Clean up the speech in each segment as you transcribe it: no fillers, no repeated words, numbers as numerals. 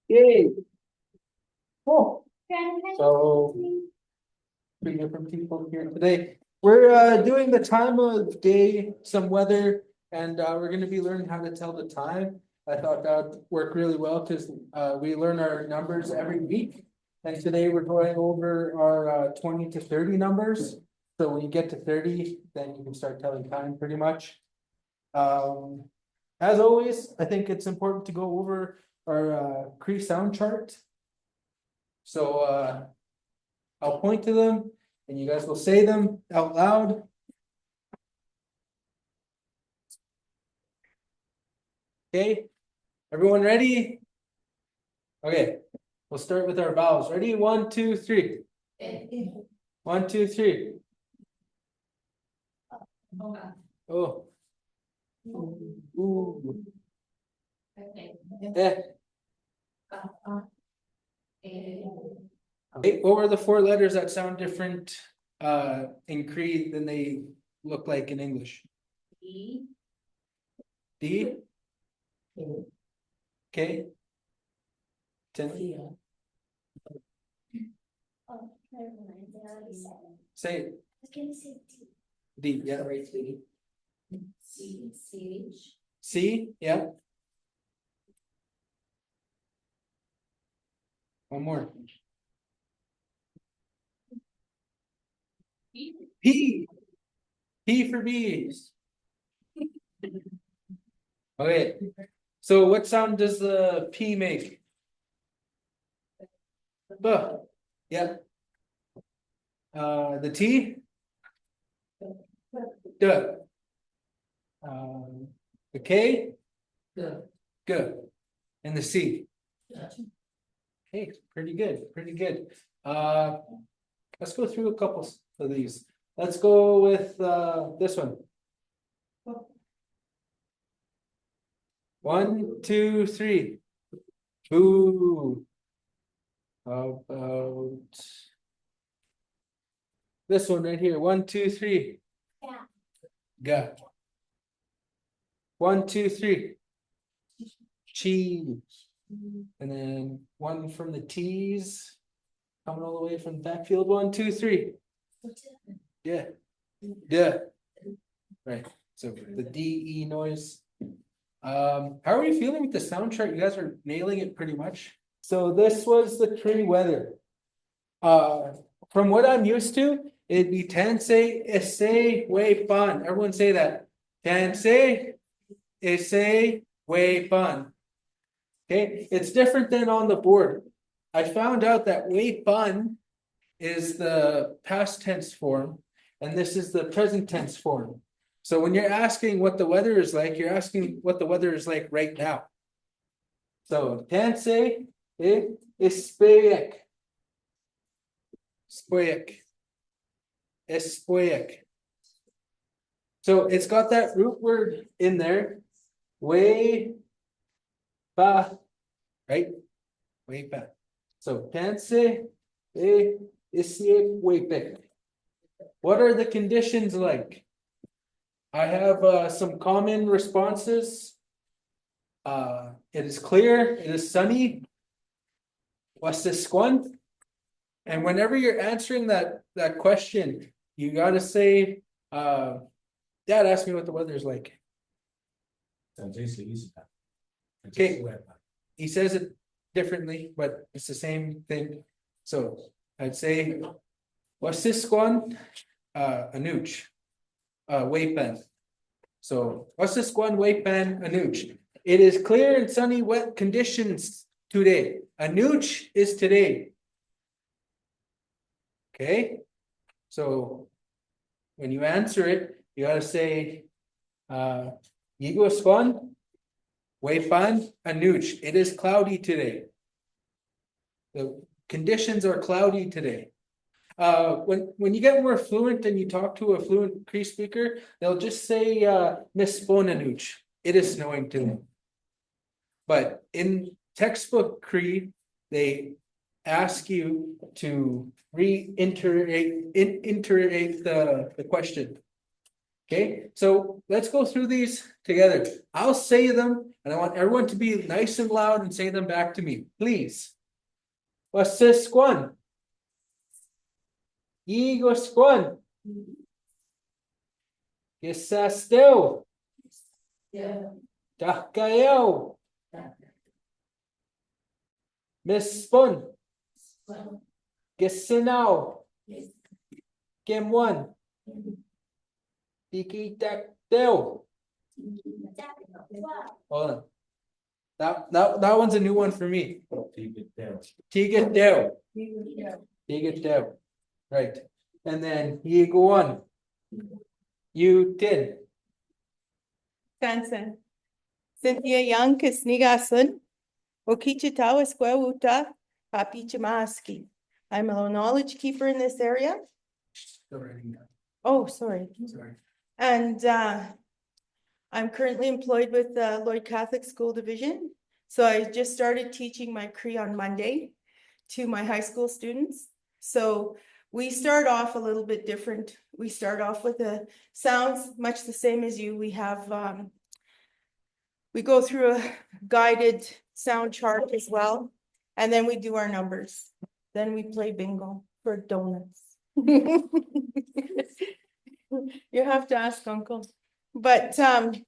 Yay. Cool. So, three different people here today. We're doing the time of day, some weather, and we're gonna be learning how to tell the time. I thought that would work really well because we learn our numbers every week. And today we're going over our 20 to 30 numbers. So when you get to 30, then you can start telling time pretty much. As always, I think it's important to go over our Cree sound chart. So I'll point to them and you guys will say them out loud. Okay, everyone ready? Okay, we'll start with our vowels. Ready? 1, 2, 3. 1, 2, 3. Oh. Ooh. Eh. Okay, what were the four letters that sound different in Cree than they look like in English? D. Okay. 10. Say it. D. Yeah. C. Yeah. One more. P. P for bees. Okay. So what sound does the P make? B. Yeah. The T. D. The K. G. And the C. Okay, pretty good, pretty good. Let's go through a couple of these. Let's go with this one. 1, 2, 3. Boo. How about this one right here? 1, 2, 3. Ga. 1, 2, 3. Cheese. And then one from the T's. Coming all the way from the backfield. 1, 2, 3. Yeah. Yeah. Right. So the D-E noise. How are you feeling with the sound chart? You guys are nailing it pretty much. So this was the Cree weather. From what I'm used to, it'd be Tense, Esse, Way Fun. Everyone say that. Tense, Esse, Way Fun. Okay, it's different than on the board. I found out that Way Fun is the past tense form, and this is the present tense form. So when you're asking what the weather is like, you're asking what the weather is like right now. So tense, Espeiek. Spoiek. Espoiek. So it's got that root word in there. Way ba, right? Way ba. So tense isiek. What are the conditions like? I have some common responses. It is clear, it is sunny. What's this one? And whenever you're answering that question, you gotta say, Dad asked me what the weather's like. Okay, he says it differently, but it's the same thing. So I'd say, what's this one? Anuch. Waypan. So what's this one? Waypan Anuch. It is clear and sunny, wet conditions today. Anuch is today. Okay, so when you answer it, you gotta say, Yigo Swan, Waypan, Anuch. It is cloudy today. The conditions are cloudy today. When you get more fluent and you talk to a fluent Cree speaker, they'll just say, Miss Bonanuch. It is snowing today. But in textbook Cree, they ask you to reiterate the question. Okay, so let's go through these together. I'll say them and I want everyone to be nice and loud and say them back to me, please. Wasisquan. Igosquan. Gisasteu. Dakayo. Mispun. Gisinao. Gimwan. Ikitakdeo. Hold on. That one's a new one for me. Tigatdeo. Tigatdeo. Right. And then you go on. You did. Kansan. Cynthia Young, Kisnigasun, Okichitawa Squawuta, Papichamaski. I'm a knowledge keeper in this area. Still writing that. Oh, sorry. Sorry. And I'm currently employed with the Lloyd Catholic School Division. So I just started teaching my Cree on Monday to my high school students. So we start off a little bit different. We start off with the sounds much the same as you. We have we go through a guided sound chart as well. And then we do our numbers. Then we play bingo for donuts. You have to ask Uncle. But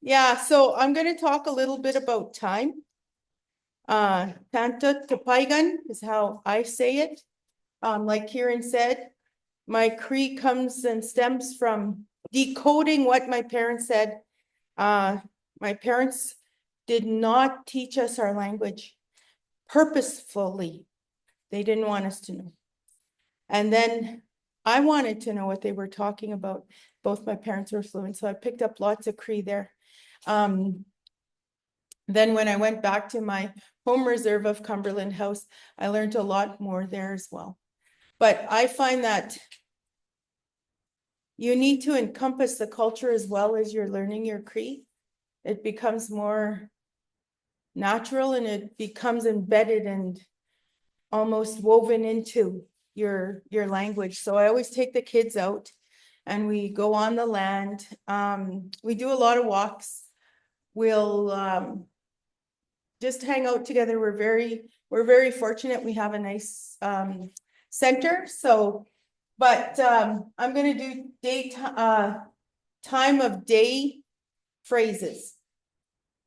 yeah, so I'm going to talk a little bit about time. Tanta Tapaigan is how I say it. Like Kieran said, my Cree comes and stems from decoding what my parents said. My parents did not teach us our language purposefully. They didn't want us to know. And then I wanted to know what they were talking about. Both my parents were fluent, so I picked up lots of Cree there. Then when I went back to my home reserve of Cumberland House, I learned a lot more there as well. But I find that you need to encompass the culture as well as you're learning your Cree. It becomes more natural and it becomes embedded and almost woven into your language. So I always take the kids out and we go on the land. We do a lot of walks. We'll just hang out together. We're very fortunate. We have a nice center. So, but I'm gonna do time of day phrases.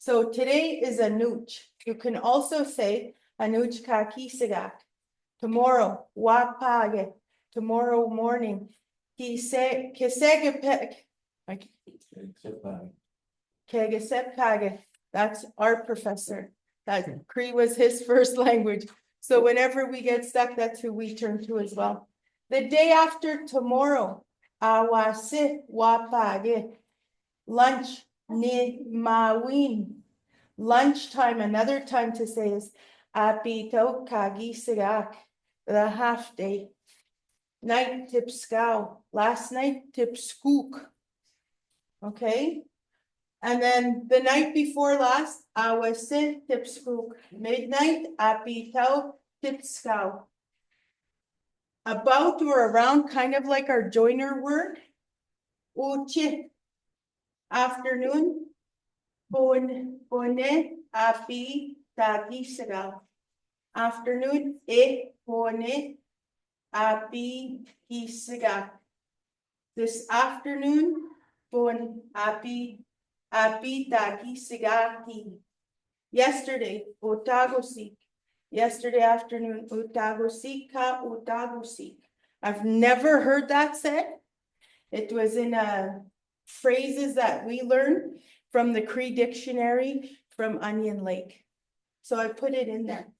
So today is a nooch. You can also say a nooch kakisigak. Tomorrow, wapage. Tomorrow morning, kisegepek. Kegesepage. That's our professor. That Cree was his first language. So whenever we get stuck, that's who we turn to as well. The day after tomorrow, awase wapage. Lunch, ni mawin. Lunchtime, another time to say is apito kagisigak, the half day. Night tipskow, last night tipskook. Okay. And then the night before last, awase tipskook. Midnight, apito tipskow. About or around, kind of like our joiner word. Uchi. Afternoon. Bone api tagisagal. Afternoon bone api gisagal. This afternoon bone api tagisigaki. Yesterday utagosik. Yesterday afternoon utagosika utagosik. I've never heard that said. It was in phrases that we learned from the Cree dictionary from Onion Lake. So I put it in there.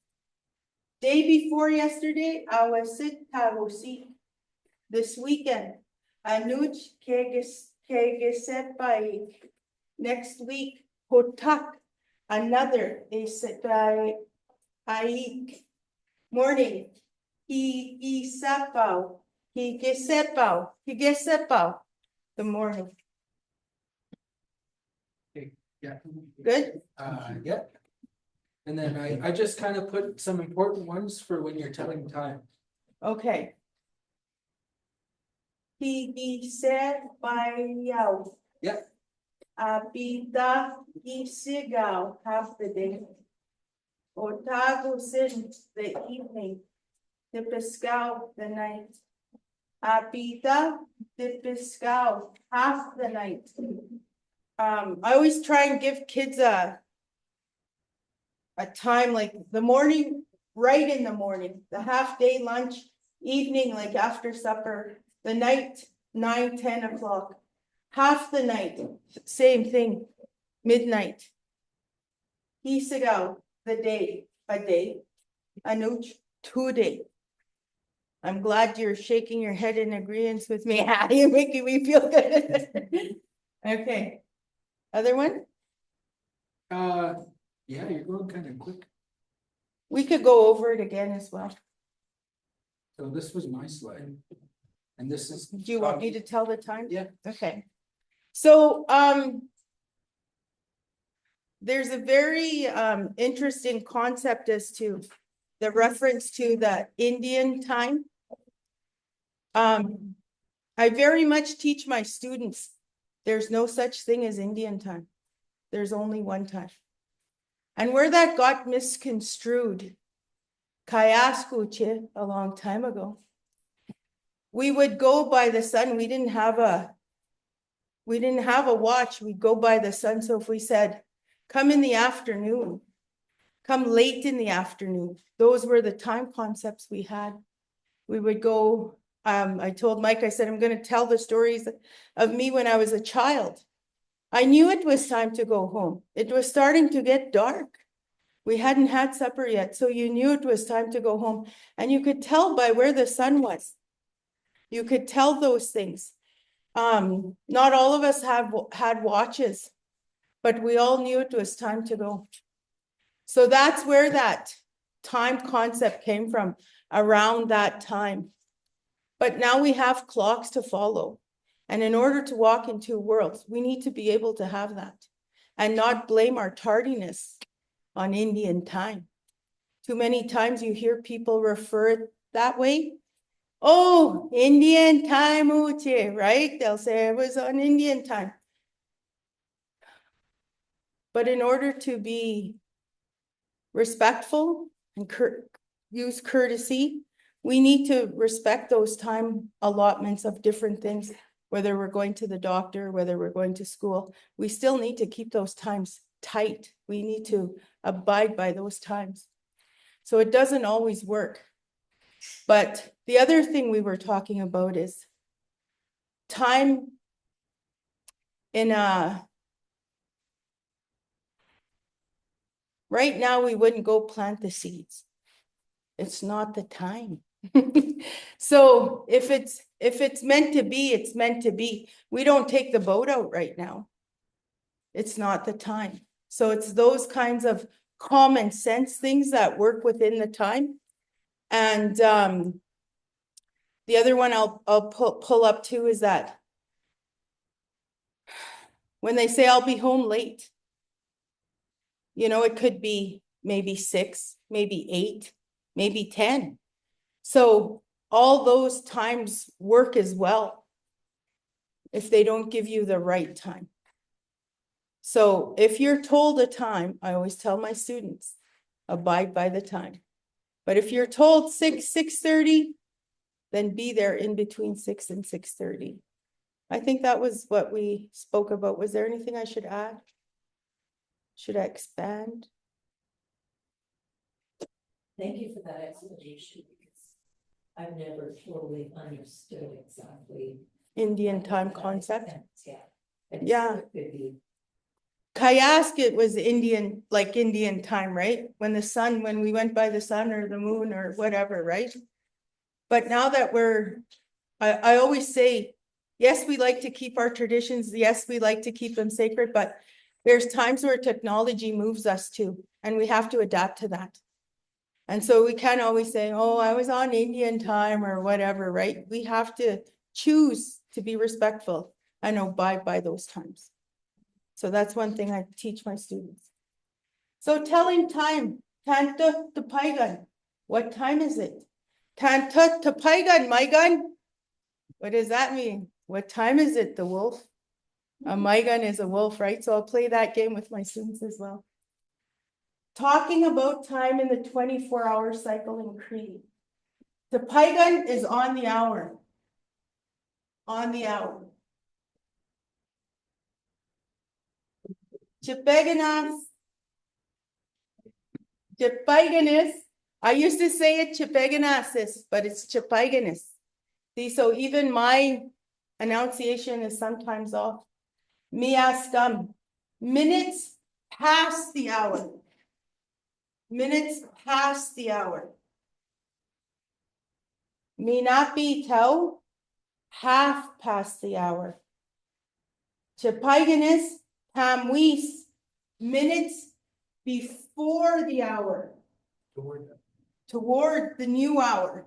Day before yesterday, I was sit tagosi. This weekend, anuch kegesepai. Next week, hotak. Another esepai aik. Morning, higisapau. Higesepau. The morning. Yeah. Good. Yeah. And then I just kind of put some important ones for when you're telling time. Okay. He said by yao. Yeah. Apita isigaw, half the day. Otago sin, the evening. Tipiscao, the night. Apita, tipiscao, half the night. I always try and give kids a time like the morning, right in the morning, the half day lunch, evening, like after supper, the night, 9, 10 o'clock. Half the night, same thing, midnight. Hisigaw, the day, a day, anuch, 2 day. I'm glad you're shaking your head in agreement with me. You're making me feel good. Okay. Other one? Yeah, you're going kind of quick. We could go over it again as well. So this was my slide. And this is. Do you want me to tell the time? Yeah. Okay. So, there's a very interesting concept as to the reference to the Indian time. I very much teach my students, there's no such thing as Indian time. There's only one time. And where that got misconstrued, Kayaskuche, a long time ago, we would go by the sun. We didn't have a watch. We'd go by the sun. So if we said, come in the afternoon, come late in the afternoon, those were the time concepts we had. We would go, I told Mike, I said, I'm going to tell the stories of me when I was a child. I knew it was time to go home. It was starting to get dark. We hadn't had supper yet, so you knew it was time to go home. And you could tell by where the sun was. You could tell those things. Not all of us had watches, but we all knew it was time to go. So that's where that time concept came from, around that time. But now we have clocks to follow. And in order to walk in two worlds, we need to be able to have that and not blame our tardiness on Indian time. Too many times you hear people refer it that way. Oh, Indian time, Uche, right? They'll say it was on Indian time. But in order to be respectful and use courtesy, we need to respect those time allotments of different things, whether we're going to the doctor, whether we're going to school. We still need to keep those times tight. We need to abide by those times. So it doesn't always work. But the other thing we were talking about is time in right now we wouldn't go plant the seeds. It's not the time. So if it's meant to be, it's meant to be. We don't take the boat out right now. It's not the time. So it's those kinds of common sense things that work within the time. And the other one I'll pull up too is that when they say I'll be home late, you know, it could be maybe 6, maybe 8, maybe 10. So all those times work as well if they don't give you the right time. So if you're told a time, I always tell my students, abide by the time. But if you're told 6:30, then be there in between 6 and 6:30. I think that was what we spoke about. Was there anything I should add? Should I expand? Thank you for that explanation, because I've never totally understood exactly. Indian time concept. Yeah. Yeah. Kayask, it was Indian, like Indian time, right? When we went by the sun or the moon or whatever, right? But now that I always say, yes, we like to keep our traditions. Yes, we like to keep them sacred, but there's times where technology moves us too, and we have to adapt to that. And so we can't always say, oh, I was on Indian time or whatever, right? We have to choose to be respectful and abide by those times. So that's one thing I teach my students. So telling time, Tanta Tapaigan. What time is it? Tanta Tapaigan, my gun. What does that mean? What time is it, the wolf? A Maigan is a wolf, right? So I'll play that game with my students as well. Talking about time in the 24-hour cycle in Cree. The Paigan is on the hour. On the hour. Chipeganas. Chipaiganis. I used to say it Chipeganasis, but it's Chipaiganis. See, so even my enunciation is sometimes off. Miascum. Minutes past the hour. Minutes past the hour. Minapi tau, half past the hour. Chipaiganis, tamwis, minutes before the hour. Toward the new hour.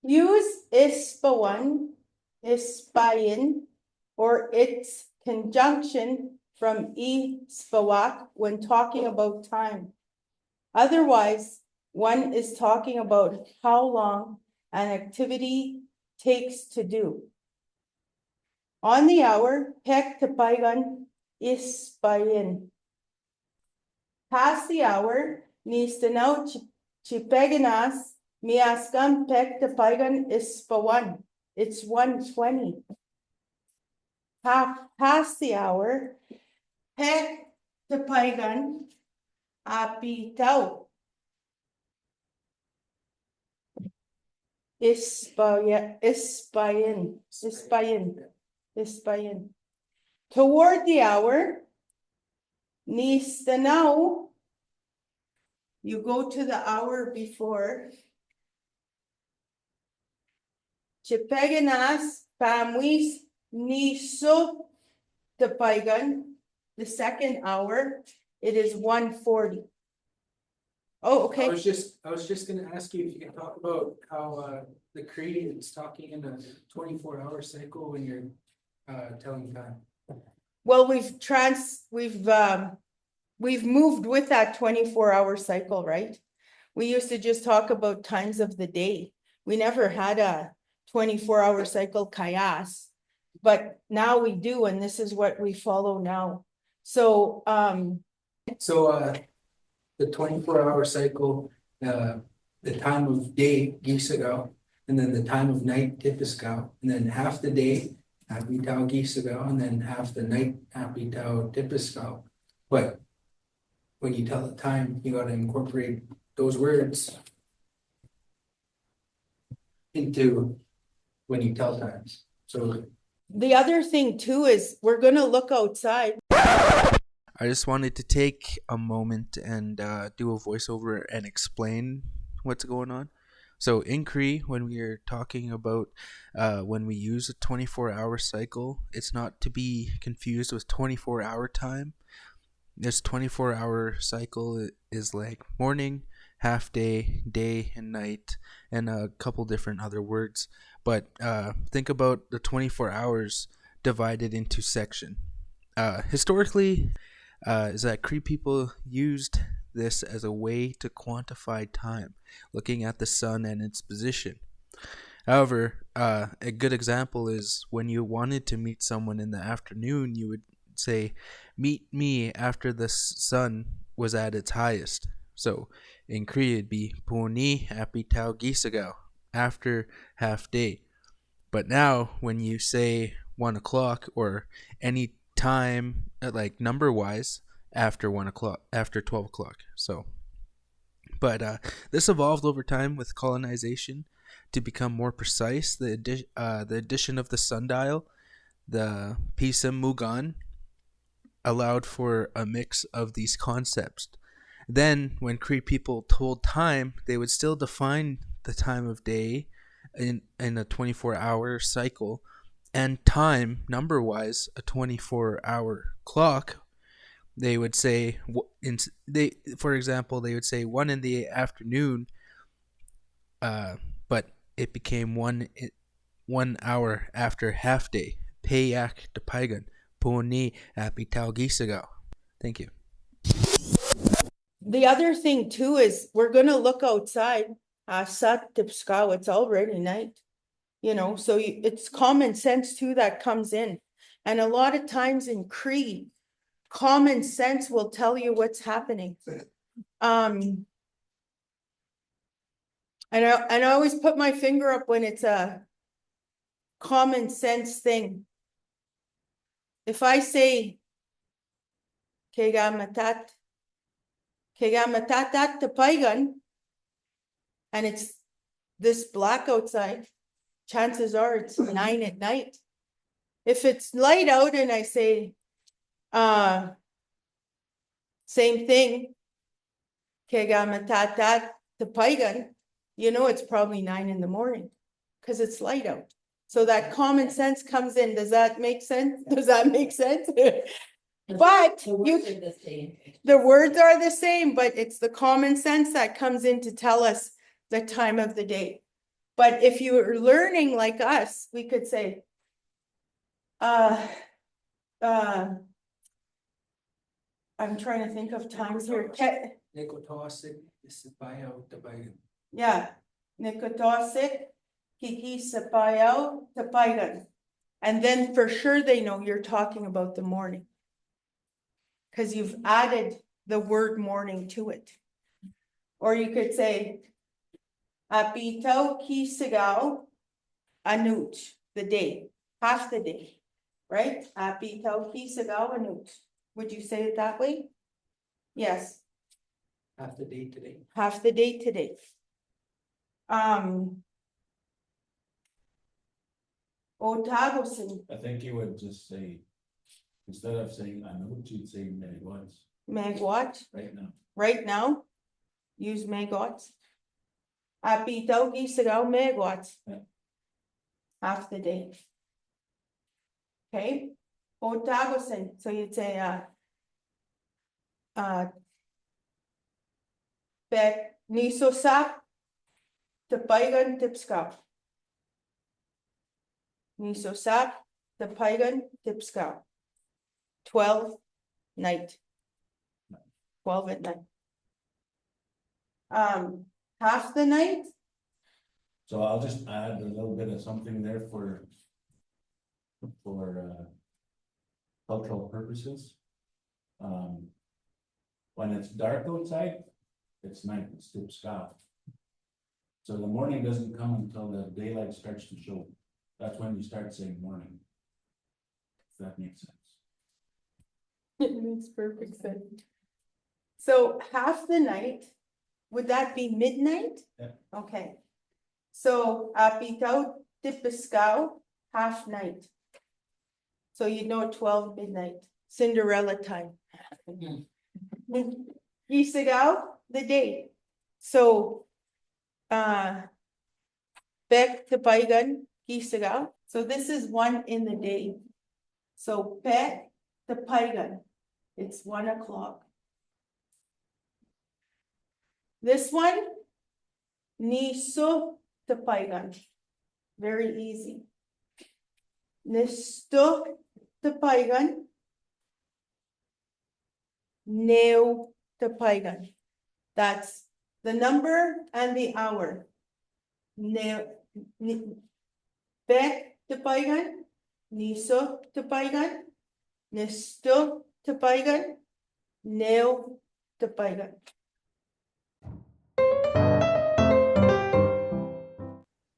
Use ispawan, ispayin, or its conjunction from ispawak when talking about time. Otherwise, one is talking about how long an activity takes to do. On the hour, pek tapaigan ispayin. Past the hour, nistanaw chipeganas miaskan pek tapaigan ispawan. It's 1:20. Past the hour, pek tapaigan apitaw. Ispayin. Toward the hour, nistanaw, you go to the hour before. Chipeganas, pamuis, niso, tapaigan, the second hour, it is 1:40. Oh, okay. I was just gonna ask you if you can talk about how the Cree is talking in a 24-hour cycle when you're telling time. Well, we've moved with that 24-hour cycle, right? We used to just talk about times of the day. We never had a 24-hour cycle kayas, but now we do, and this is what we follow now. So, the 24-hour cycle, the time of day, gisago, and then the time of night, tipisko, and then half the day, apitao gisago, and then half the night, apitao tipisko. But when you tell the time, you gotta incorporate those words into when you tell times. So the other thing too is we're gonna look outside. I just wanted to take a moment and do a voiceover and explain what's going on. So in Cree, when we are talking about when we use a 24-hour cycle, it's not to be confused with 24-hour time. This 24-hour cycle is like morning, half day, day, and night, and a couple different other words. But think about the 24 hours divided into section. Historically, is that Cree people used this as a way to quantify time, looking at the sun and its position. However, a good example is when you wanted to meet someone in the afternoon, you would say, meet me after the sun was at its highest. So in Cree, it'd be puni apitao gisago, after half day. But now when you say 1 o'clock or any time, like number wise, after 1 o'clock, after 12 o'clock. So, but this evolved over time with colonization to become more precise. The addition of the sundial, the Pisum Mugan, allowed for a mix of these concepts. Then, when Cree people told time, they would still define the time of day in a 24-hour cycle, and time, number-wise, a 24-hour clock. They would say, for example, they would say 1 in the afternoon, but it became 1 hour after half day. Payak de Paigan, Puni apitao gisago. Thank you. The other thing too is we're gonna look outside. It's already night. You know, so it's common sense too that comes in. And a lot of times in Cree, common sense will tell you what's happening. And I always put my finger up when it's a common sense thing. If I say, Kega matat tapaigan, and it's this black outside, chances are it's 9 at night. If it's light out and I say, same thing, Kega matat tapaigan, you know it's probably 9 in the morning because it's light out. So that common sense comes in. Does that make sense? Does that make sense? But The words are the same. the words are the same, but it's the common sense that comes in to tell us the time of the day. But if you were learning like us, we could say, I'm trying to think of times here. Yeah, Nikotosik, Kiki Sapayao, Tapaigan. And then for sure they know you're talking about the morning. Because you've added the word morning to it. Or you could say, Apito ki sigaw anut, the day, half the day, right? Apito ki sigaw anut. Would you say it that way? Yes. Half the day today. Half the day today. Otagosin, I think you would just say, instead of saying anut, you'd say megawatts megawatt, right now. right now, use megawatts. Apito ki sigaw megawatts. Yeah. Half the day. Okay, Otagosin, so you'd say, bet nisosak tapaigan tipskaw. Nisosak tapaigan tipskaw. 12 night. 12 at night. Half the night, So I'll just add a little bit of something there for cultural purposes. When it's dark outside, it's night, it's tip sky. So the morning doesn't come until the daylight starts to show. That's when you start saying morning. If that makes sense. it makes perfect sense. So half the night, would that be midnight? Yeah. Okay. So apitaw tipiskaw, half night. So you know 12 midnight, Cinderella time. Isigaw, the day. So Pek tapaigan, isigaw. So this is 1 in the day. So Pek tapaigan, it's 1 o'clock. This one, Niso tapaigan. Very easy. Nisto tapaigan. Neo tapaigan. That's the number and the hour. Pek tapaigan. Niso tapaigan. Nisto tapaigan. Neo tapaigan.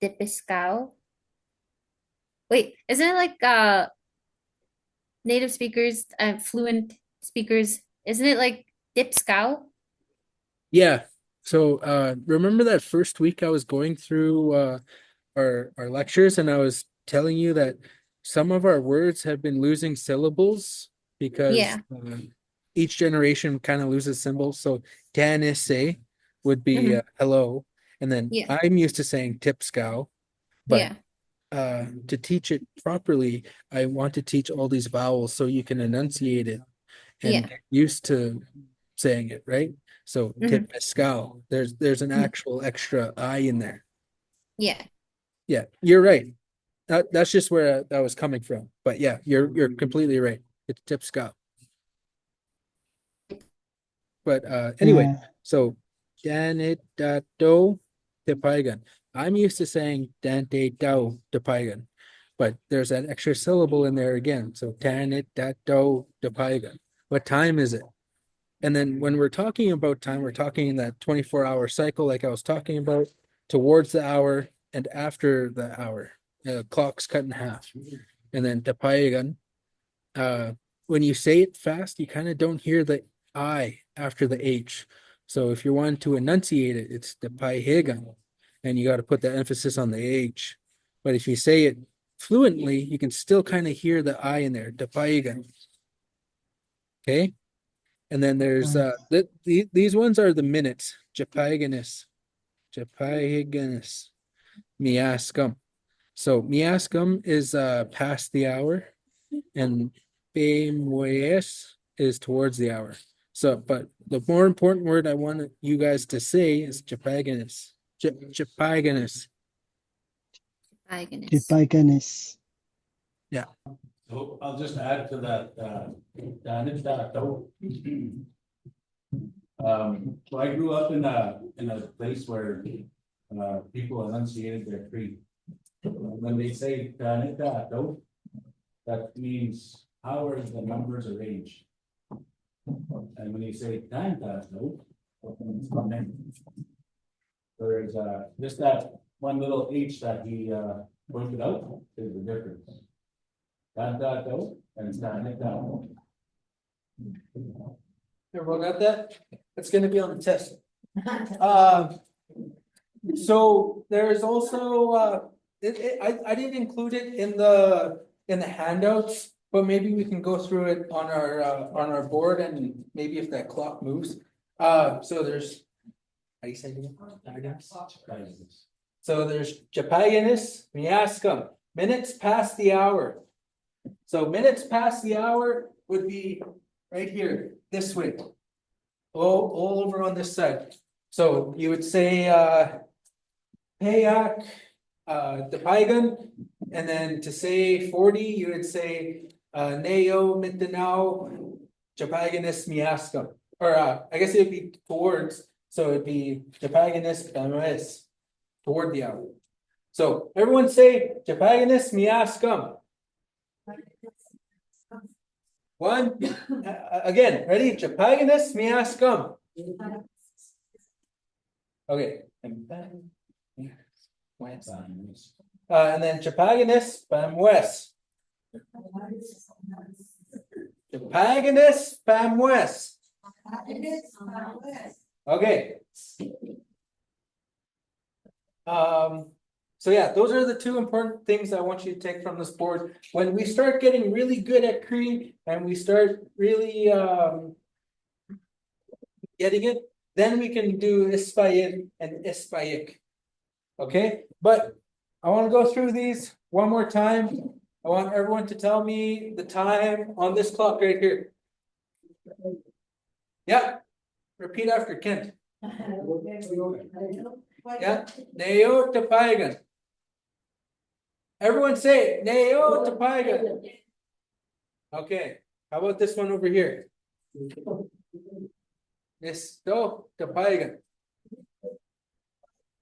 Dipiscao. Wait, isn't it like native speakers, fluent speakers? Isn't it like Dipscow? Yeah. So remember that first week I was going through our lectures and I was telling you that some of our words have been losing syllables because Yeah. each generation kind of loses symbols. So tanise would be hello, and then Yeah. I'm used to saying tipscow, but Yeah. to teach it properly, I want to teach all these vowels so you can enunciate it and Yeah. get used to saying it, right? So tipscow, there's an actual extra I in there. Yeah. Yeah, you're right. That's just where that was coming from. But yeah, you're completely right. It's tipscow. But anyway, so Janit do Tipaigan. I'm used to saying dante do depaigan, but there's that extra syllable in there again. So tanit dat do depaigan. What time is it? And then when we're talking about time, we're talking in that 24-hour cycle, like I was talking about, towards the hour and after the hour. Clock's cut in half. And then depaigan. When you say it fast, you kind of don't hear the I after the H. So if you want to enunciate it, it's the paihegan, and you got to put the emphasis on the H. But if you say it fluently, you can still kind of hear the I in there, the paihegan. Okay, and then there's these ones are the minutes, japaiganis, miascum. So miascum is past the hour, and Bemoyes is towards the hour. So, but the more important word I want you guys to say is Japaganus. Japaganus. My goodness. Jepaiganis. So I'll just add to that, so I grew up in a place where, people enunciated their Cree. When they say, that means how are the numbers arranged? And when you say, there's, just that one little H that he, pointed out is the difference. And Everyone got that? It's gonna be on the test. So there's also I didn't include it in the handouts, but maybe we can go through it on our board, and maybe if that clock moves. So there's, how do you say it again? So there's Japaganus, Miascum, minutes past the hour. So minutes past the hour would be right here, this way. All over on this side. So you would say Payak, Depaigan, and then to say 40, you would say Neo Mindanao Japaganus Miascum. Or I guess it would be towards, so it'd be Japaganus Damas toward the hour. So everyone say Japaganus Miascum. One, again, ready? Japaganus Miascum. Okay. And then Japaganus Bamwes. Japaganus Bamwes. Okay. So yeah, those are the two important things I want you to take from this board. When we start getting really good at Cree and we start really getting it, then we can do Ispayik and Ispayik. Okay, but I want to go through these one more time. I want everyone to tell me the time on this clock right here. Yeah, repeat after Kent. Yeah, Neo Tapaigan. Everyone say it. Neo Tapaigan. Okay, how about this one over here? Nesto Tapaigan.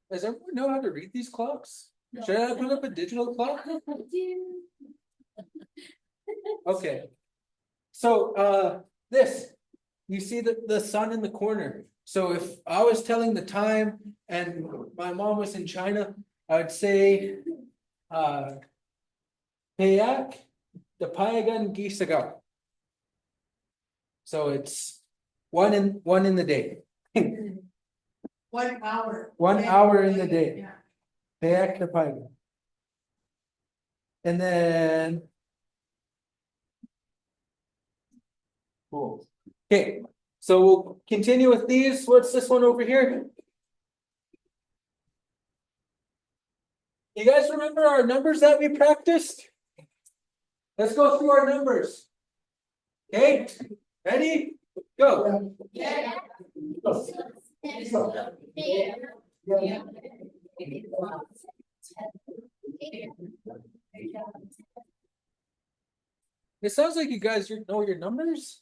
Does everyone know how to read these clocks? Should I put up a digital clock? Okay. So this, you see the sun in the corner. So if I was telling the time and my mom was in China, I would say Payak Dapayagan Gisaga. So it's one in the day. 1 hour. 1 hour in the day. Yeah. Payak Dapayagan. And then cool. Okay, so we'll continue with these. What's this one over here? You guys remember our numbers that we practiced? Let's go through our numbers. Okay, ready? Go. It sounds like you guys know your numbers.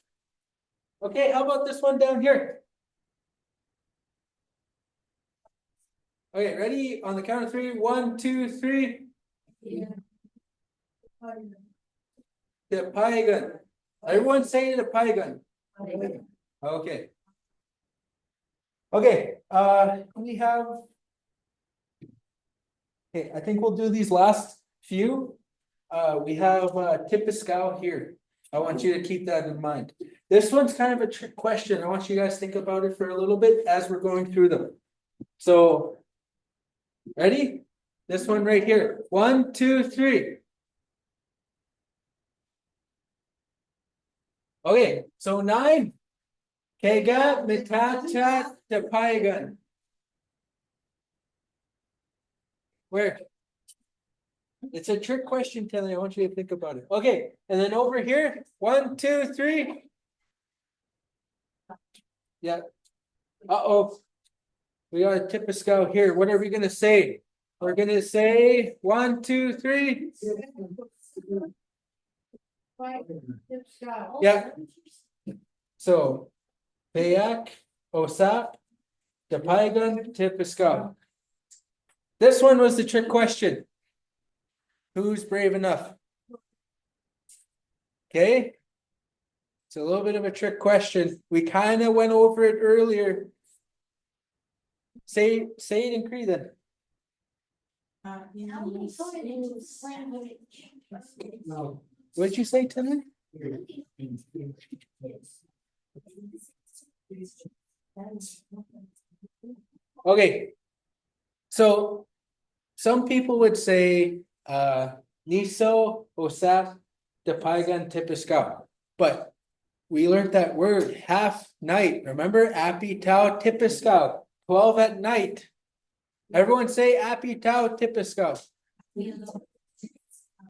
Okay, how about this one down here? Okay, ready? On the count of three. 1, 2, 3. The Paigan. Everyone say the Paigan. Okay. Okay, we have. Okay, I think we'll do these last few. We have Tipiscal here. I want you to keep that in mind. This one's kind of a trick question. I want you guys to think about it for a little bit as we're going through them. So, ready? This one right here. 1, 2, 3. Okay, so 9. Kega mitachat Tepaigan. Where? It's a trick question, Kelly. I want you to think about it. Okay, and then over here, 1, 2, 3. Yeah. Uh-oh. We got a tip of scout here. What are we gonna say? We're gonna say 1, 2, 3. Yeah. So, Payak, Osap, Tepaigan, tip of scout. This one was the trick question. Who's brave enough? Okay. It's a little bit of a trick question. We kind of went over it earlier. Say it in Cree then. No. What did you say, Timon? Okay. So some people would say Niso, Osaf, Tepaigan, Tipiskau. But we learned that word half night. Remember? Api Tau Tipiskau. 12 at night. Everyone say Api Tau Tipiskau.